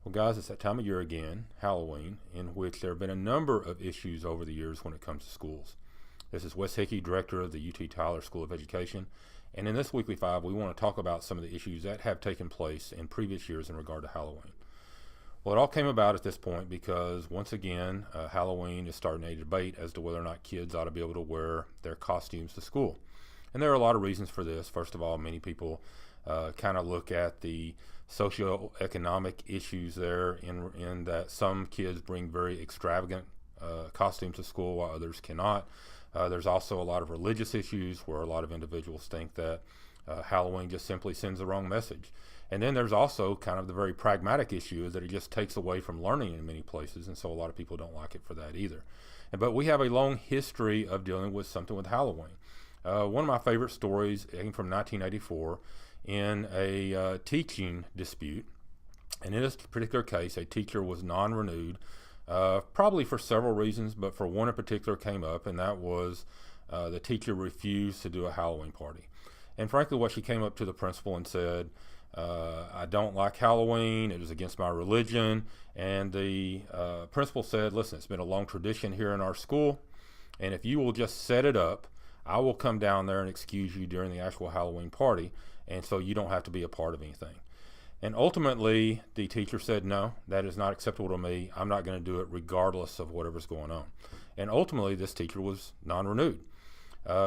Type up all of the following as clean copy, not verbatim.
Well, guys, it's that time of year again, Halloween, in which there have been a number of issues over the years when it comes to schools. This is Wes Hickey, director of the UT Tyler School of Education, and in this Weekly 5, we want to talk about some of the issues that have taken place in previous years in regard to Halloween. Well, it all came about at this point because, once again, Halloween is starting a debate as to whether or not kids ought to be able to wear their costumes to school. And there are a lot of reasons for this. First of all, many people kind of look at the socioeconomic issues there in that some kids bring very extravagant costumes to school while others cannot. There's also a lot of religious issues where a lot of individuals think that Halloween just simply sends the wrong message. And then there's also kind of the very pragmatic issue is that it just takes away from learning in many places, and so a lot of people don't like it for that either. But we have a long history of dealing with something with Halloween. One of my favorite stories came from 1984 in a teaching dispute. And in this particular case, a teacher was non-renewed, probably for several reasons, but for one in particular came up, and that was the teacher refused to do a Halloween party. And frankly, what she came up to the principal and said, I don't like Halloween, it is against my religion. And the principal said, listen, it's been a long tradition here in our school, and if you will just set it up, I will come down there and excuse you during the actual Halloween party, and so you don't have to be a part of anything. And ultimately, the teacher said, no, that is not acceptable to me. I'm not going to do it regardless of whatever's going on. And ultimately, this teacher was non-renewed.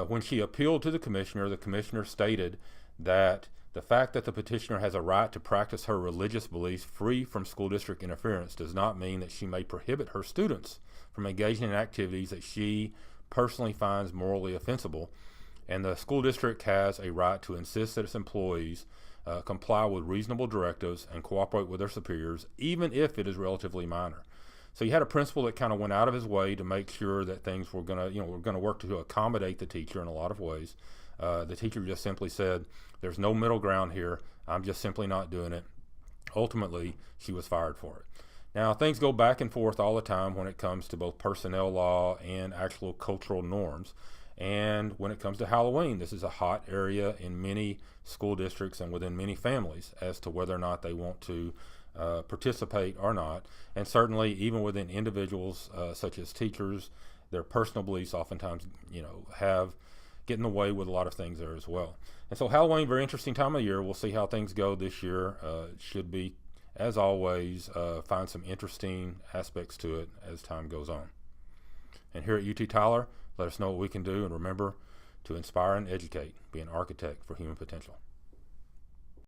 When she appealed to the commissioner stated that the fact that the petitioner has a right to practice her religious beliefs free from school district interference does not mean that she may prohibit her students from engaging in activities that she personally finds morally offensible, and the school district has a right to insist that its employees comply with reasonable directives and cooperate with their superiors, even if it is relatively minor. So you had a principal that kind of went out of his way to make sure that things were going to work to accommodate the teacher in a lot of ways. The teacher just simply said, there's no middle ground here, I'm just simply not doing it. Ultimately, she was fired for it. Now, things go back and forth all the time when it comes to both personnel law and actual cultural norms. And when it comes to Halloween, this is a hot area in many school districts and within many families as to whether or not they want to participate or not. And certainly, even within individuals such as teachers, their personal beliefs oftentimes, get in the way with a lot of things there as well. And so Halloween, very interesting time of year. We'll see how things go this year. It should be, as always, find some interesting aspects to it as time goes on. And here at UT Tyler, let us know what we can do, and remember to inspire and educate, be an architect for human potential.